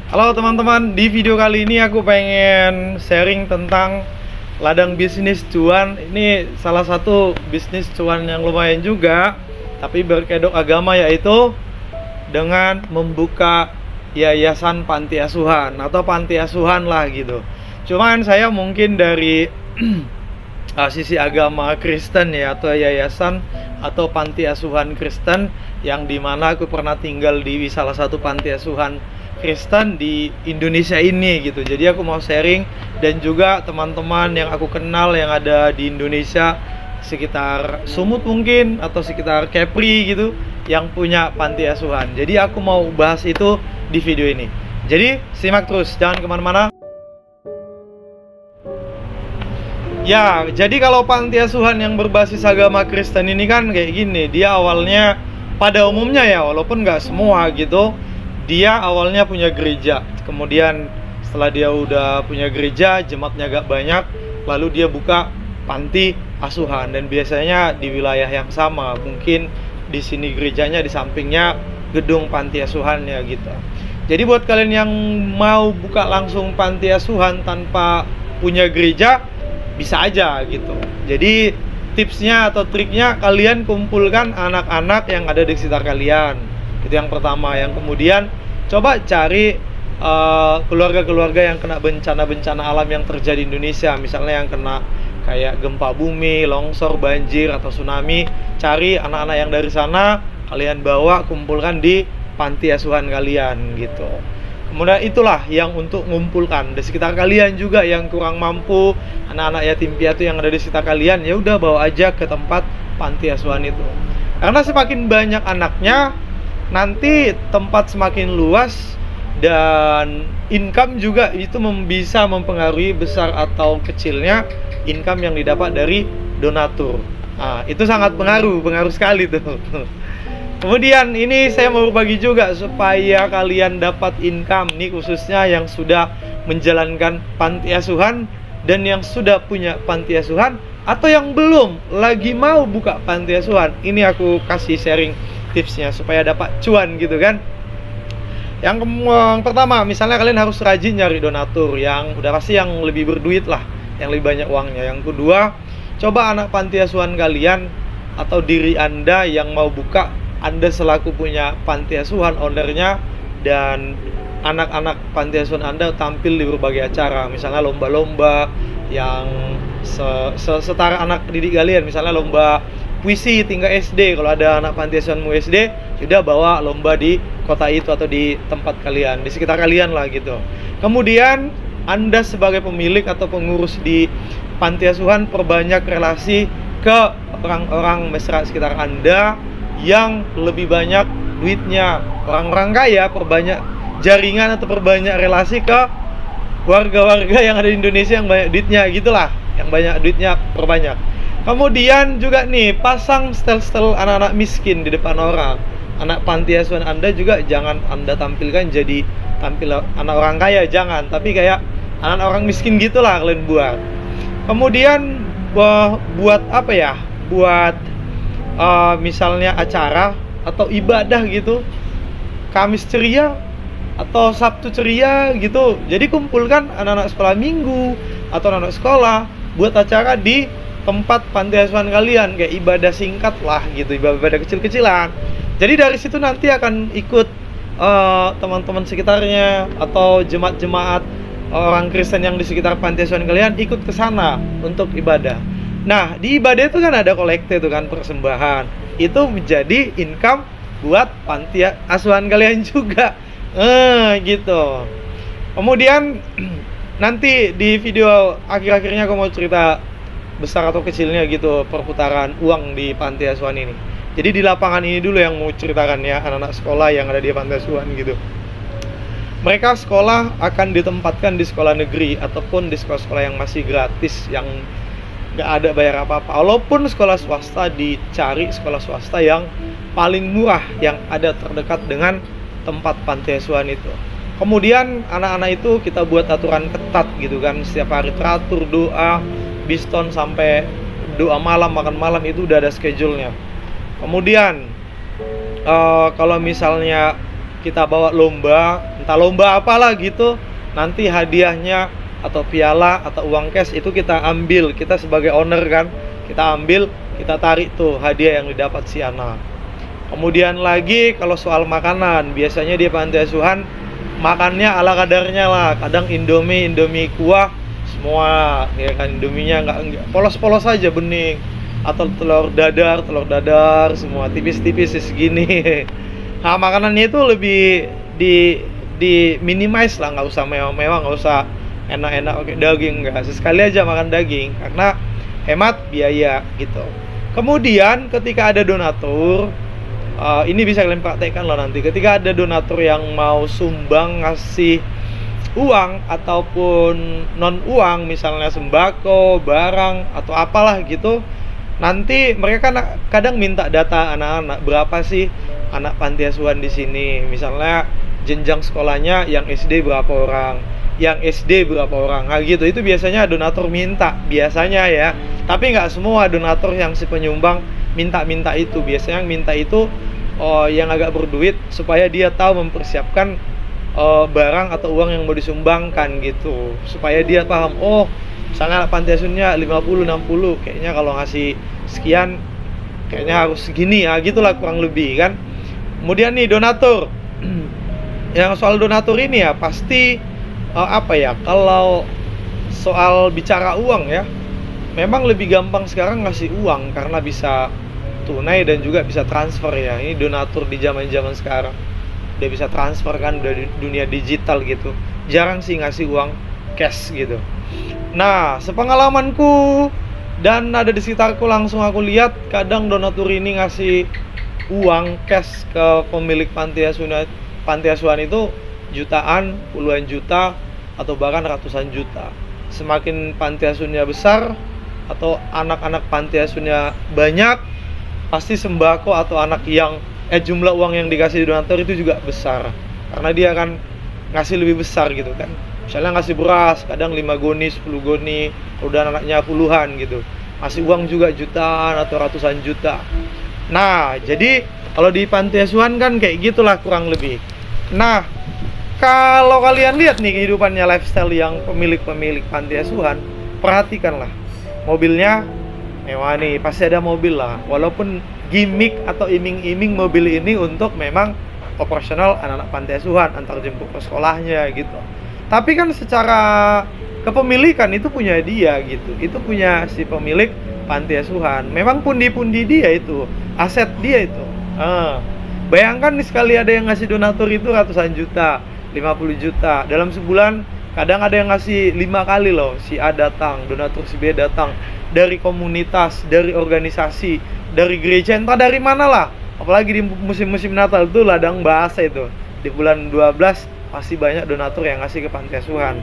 Halo teman-teman, di video kali ini aku pengen sharing tentang ladang bisnis cuan. Ini salah satu bisnis cuan yang lumayan juga, tapi berkedok agama, yaitu dengan membuka yayasan panti asuhan atau panti asuhan lah gitu. Cuman saya mungkin dari sisi agama Kristen ya, atau yayasan atau panti asuhan Kristen, yang dimana aku pernah tinggal di salah satu panti asuhan Kristen di Indonesia ini gitu. Jadi aku mau sharing, dan juga teman-teman yang aku kenal yang ada di Indonesia sekitar Sumut mungkin, atau sekitar Kepri gitu, yang punya panti asuhan. Jadi aku mau bahas itu di video ini. Jadi simak terus, jangan kemana-mana. Ya, jadi kalau panti asuhan yang berbasis agama Kristen ini kan kayak gini. Dia awalnya, pada umumnya ya, walaupun nggak semua gitu, dia awalnya punya gereja. Kemudian setelah dia udah punya gereja, jemaatnya agak banyak, lalu dia buka panti asuhan. Dan biasanya di wilayah yang sama, mungkin di sini gerejanya, di sampingnya gedung panti asuhannya gitu. Jadi buat kalian yang mau buka langsung panti asuhan tanpa punya gereja, bisa aja gitu. Jadi tipsnya atau triknya, kalian kumpulkan anak-anak yang ada di sekitar kalian. Itu yang pertama. Yang kemudian coba cari keluarga-keluarga yang kena bencana-bencana alam yang terjadi di Indonesia. Misalnya yang kena kayak gempa bumi, longsor, banjir, atau tsunami. Cari anak-anak yang dari sana, kalian bawa, kumpulkan di panti asuhan kalian gitu. Kemudian itulah yang untuk mengumpulkan di sekitar kalian juga yang kurang mampu, anak-anak yatim piatu yang ada di sekitar kalian, ya udah bawa aja ke tempat panti asuhan itu. Karena semakin banyak anaknya, nanti tempat semakin luas, dan income juga itu bisa mempengaruhi besar atau kecilnya income yang didapat dari donatur. Nah, itu sangat pengaruh sekali tuh. Kemudian ini saya mau berbagi juga supaya kalian dapat income nih, khususnya yang sudah menjalankan panti asuhan dan yang sudah punya panti asuhan, atau yang belum lagi mau buka panti asuhan. Ini aku kasih sharing tipsnya supaya dapat cuan gitu kan. Yang pertama, misalnya kalian harus rajin nyari donatur yang udah pasti yang lebih berduit lah, yang lebih banyak uangnya. Yang kedua, coba anak panti asuhan kalian atau diri Anda yang mau buka, Anda selaku punya panti asuhan, ownernya, dan anak-anak panti asuhan Anda tampil di berbagai acara. Misalnya lomba-lomba yang setara anak didik kalian. Misalnya lomba puisi tingkat SD, kalau ada anak panti asuhanmu SD, sudah bawa lomba di kota itu atau di tempat kalian, di sekitar kalian lah gitu. Kemudian Anda sebagai pemilik atau pengurus di panti asuhan, perbanyak relasi ke orang-orang masyarakat sekitar Anda yang lebih banyak duitnya. Orang-orang kaya, perbanyak jaringan atau perbanyak relasi ke warga-warga yang ada di Indonesia yang banyak duitnya gitulah. Yang banyak duitnya perbanyak. Kemudian juga nih, pasang stel-stel anak-anak miskin di depan orang. Anak panti asuhan Anda juga jangan Anda tampilkan jadi tampil anak orang kaya, jangan. Tapi kayak anak orang miskin gitulah kalian buat. Kemudian buat apa ya? Buat misalnya acara atau ibadah gitu, Kamis ceria atau Sabtu ceria gitu. Jadi kumpulkan anak-anak sekolah minggu atau anak-anak sekolah buat acara di tempat panti asuhan kalian, kayak ibadah singkat lah gitu, ibadah kecil-kecilan. Jadi dari situ nanti akan ikut teman-teman sekitarnya atau jemaat-jemaat orang Kristen yang di sekitar panti asuhan kalian ikut ke sana untuk ibadah. Nah, di ibadah itu kan ada kolekte itu kan, persembahan. Itu menjadi income buat panti asuhan kalian juga. Gitu. Kemudian nanti di video akhir-akhirnya aku mau cerita besar atau kecilnya gitu perputaran uang di panti asuhan ini. Jadi di lapangan ini dulu yang mau ceritakan ya, anak-anak sekolah yang ada di panti asuhan gitu. Mereka sekolah akan ditempatkan di sekolah negeri ataupun di sekolah-sekolah yang masih gratis, yang nggak ada bayar apa-apa. Walaupun sekolah swasta, dicari sekolah swasta yang paling murah, yang ada terdekat dengan tempat panti asuhan itu. Kemudian anak-anak itu kita buat aturan ketat gitu kan, setiap hari teratur doa, biston sampai doa malam, makan malam, itu udah ada schedule-nya. Kemudian kalau misalnya kita bawa lomba, entah lomba apalah gitu, nanti hadiahnya atau piala atau uang cash itu kita ambil, kita sebagai owner kan, kita ambil, kita tarik tuh hadiah yang didapat si anak. Kemudian lagi kalau soal makanan, biasanya di panti asuhan makannya ala kadarnya lah, kadang Indomie kuah semua, ya kan, Indominya nggak polos-polos aja bening, atau telur dadar semua tipis-tipis segini. Nah, makanannya itu lebih di minimize lah, nggak usah mewah-mewah, nggak usah enak-enak pakai daging, nggak, sesekali aja makan daging karena hemat biaya gitu. Kemudian ketika ada donatur, ini bisa kalian praktekkan lah nanti, ketika ada donatur yang mau sumbang ngasih uang ataupun non uang, misalnya sembako, barang atau apalah gitu, nanti mereka kadang minta data anak-anak, berapa sih anak panti asuhan di sini, misalnya jenjang sekolahnya yang SD berapa orang, yang SD berapa orang, nah gitu. Itu biasanya donatur minta, biasanya ya, tapi nggak semua donatur yang si penyumbang minta itu. Biasanya yang minta itu yang agak berduit, supaya dia tahu mempersiapkan barang atau uang yang mau disumbangkan gitu, supaya dia paham, oh misalnya panti asuhannya 50-60, kayaknya kalau ngasih sekian kayaknya harus segini ya, gitulah kurang lebih kan. Kemudian nih donatur, yang soal donatur ini ya pasti apa ya, kalau soal bicara uang ya, memang lebih gampang sekarang ngasih uang karena bisa tunai dan juga bisa transfer ya. Ini donatur di zaman sekarang udah bisa transfer kan, udah di dunia digital gitu, jarang sih ngasih uang cash gitu. Nah, sepengalamanku dan ada di sekitarku, langsung aku lihat kadang donatur ini ngasih uang cash ke pemilik panti asuhan itu jutaan, puluhan juta, atau bahkan ratusan juta. Semakin panti asuhannya besar atau anak-anak panti asuhannya banyak, pasti sembako atau anak yang jumlah uang yang dikasih donatur itu juga besar, karena dia akan ngasih lebih besar gitu kan. Misalnya ngasih beras kadang 5 goni, 10 goni, udah anaknya puluhan gitu, ngasih uang juga jutaan atau ratusan juta. Nah, jadi kalau di panti asuhan kan kayak gitulah kurang lebih. Nah, kalau kalian lihat nih kehidupannya, lifestyle yang pemilik panti asuhan, perhatikanlah, mobilnya mewah nih, pasti ada mobil lah, walaupun gimmick atau iming-iming mobil ini untuk memang operasional anak-anak panti asuhan, antar jemput ke sekolahnya gitu. Tapi kan secara kepemilikan itu punya dia gitu, itu punya si pemilik panti asuhan. Memang pundi-pundi dia itu, aset dia itu. Bayangkan nih, sekali ada yang ngasih donatur itu ratusan juta, 50 juta dalam sebulan. Kadang ada yang ngasih 5 kali loh, si A datang, donatur si B datang, dari komunitas, dari organisasi, dari gereja, entah dari mana lah. Apalagi di musim-musim Natal itu ladang bahasa itu, di bulan 12 pasti banyak donatur yang ngasih ke panti asuhan.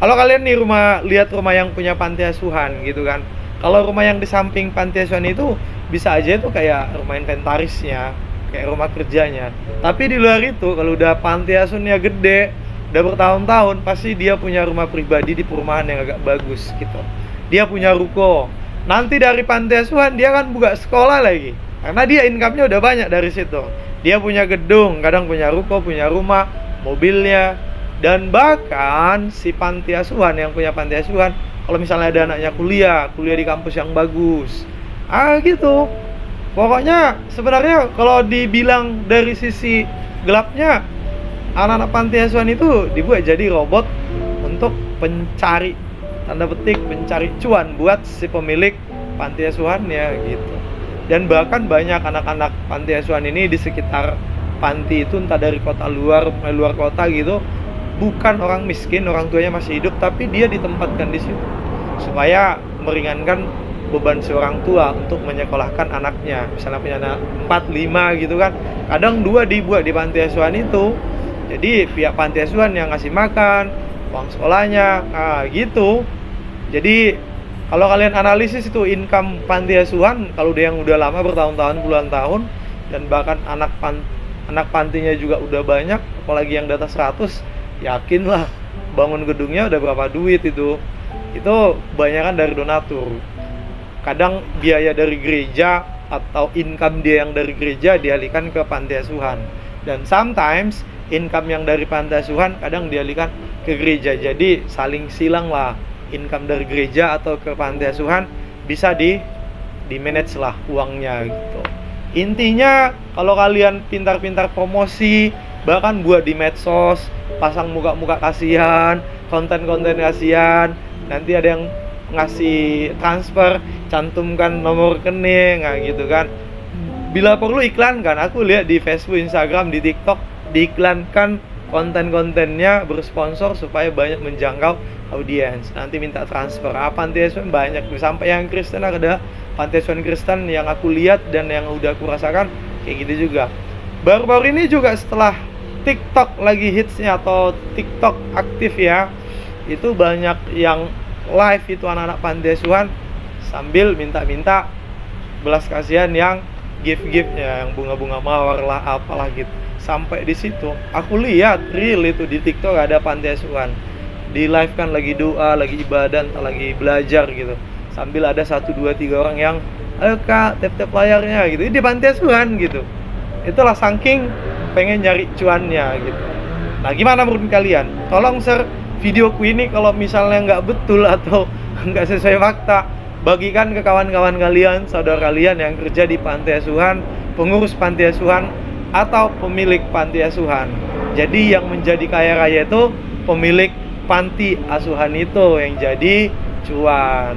Kalau kalian nih lihat rumah yang punya panti asuhan gitu kan, kalau rumah yang di samping panti asuhan itu bisa aja itu kayak rumah inventarisnya, kayak rumah kerjanya. Tapi di luar itu, kalau udah panti asuhannya gede, udah bertahun-tahun, pasti dia punya rumah pribadi di perumahan yang agak bagus gitu. Dia punya ruko. Nanti dari panti asuhan dia kan buka sekolah lagi, karena dia income-nya udah banyak dari situ. Dia punya gedung, kadang punya ruko, punya rumah, mobilnya. Dan bahkan si panti asuhan, yang punya panti asuhan, kalau misalnya ada anaknya kuliah di kampus yang bagus, gitu. Pokoknya sebenarnya kalau dibilang dari sisi gelapnya, anak-anak panti asuhan itu dibuat jadi robot untuk pencari, tanda petik, pencari cuan buat si pemilik panti asuhannya gitu. Dan bahkan banyak anak-anak panti asuhan ini di sekitar panti itu, entah dari kota luar kota gitu, bukan orang miskin, orang tuanya masih hidup, tapi dia ditempatkan di situ supaya meringankan beban seorang tua untuk menyekolahkan anaknya. Misalnya punya anak 4-5 gitu kan, kadang 2 dibuat di panti asuhan itu. Jadi pihak panti asuhan yang ngasih makan, uang sekolahnya, gitu. Jadi kalau kalian analisis itu income panti asuhan, kalau dia yang udah lama, bertahun-tahun, puluhan tahun, dan bahkan anak pantinya juga udah banyak, apalagi yang di atas 100, yakinlah bangun gedungnya udah berapa duit itu. Itu kebanyakan dari donatur. Kadang biaya dari gereja atau income dia yang dari gereja dialihkan ke panti asuhan. Dan sometimes income yang dari panti asuhan kadang dialihkan ke gereja. Jadi saling silang lah, income dari gereja atau ke panti asuhan bisa di manage lah uangnya gitu. Intinya kalau kalian pintar-pintar promosi, bahkan buat di medsos, pasang muka-muka kasihan, konten-konten kasihan, nanti ada yang ngasih transfer, cantumkan nomor rekening, nah gitu kan. Bila perlu iklankan, aku lihat di Facebook, Instagram, di TikTok diiklankan konten-kontennya bersponsor supaya banyak menjangkau audiens. Nanti minta transfer. Panti asuhan banyak, sampai yang Kristen ada panti asuhan Kristen yang aku lihat dan yang udah aku rasakan kayak gitu juga. Baru-baru ini juga setelah TikTok lagi hitsnya atau TikTok aktif ya, itu banyak yang live itu anak-anak panti asuhan sambil minta-minta belas kasihan yang gift-giftnya, yang bunga-bunga mawar lah apalah gitu. Sampai di situ aku lihat real itu di TikTok ada panti asuhan di live kan lagi doa, lagi ibadah, lagi belajar gitu, sambil ada 1, 2, 3 orang yang ayo kak tap-tap layarnya gitu di panti asuhan gitu. Itulah saking pengen nyari cuannya gitu. Nah gimana menurut kalian? Tolong share videoku ini kalau misalnya nggak betul atau nggak sesuai fakta, bagikan ke kawan-kawan kalian, saudara kalian yang kerja di panti asuhan, pengurus panti asuhan, atau pemilik panti asuhan. Jadi yang menjadi kaya raya itu pemilik panti asuhan itu yang jadi cuan.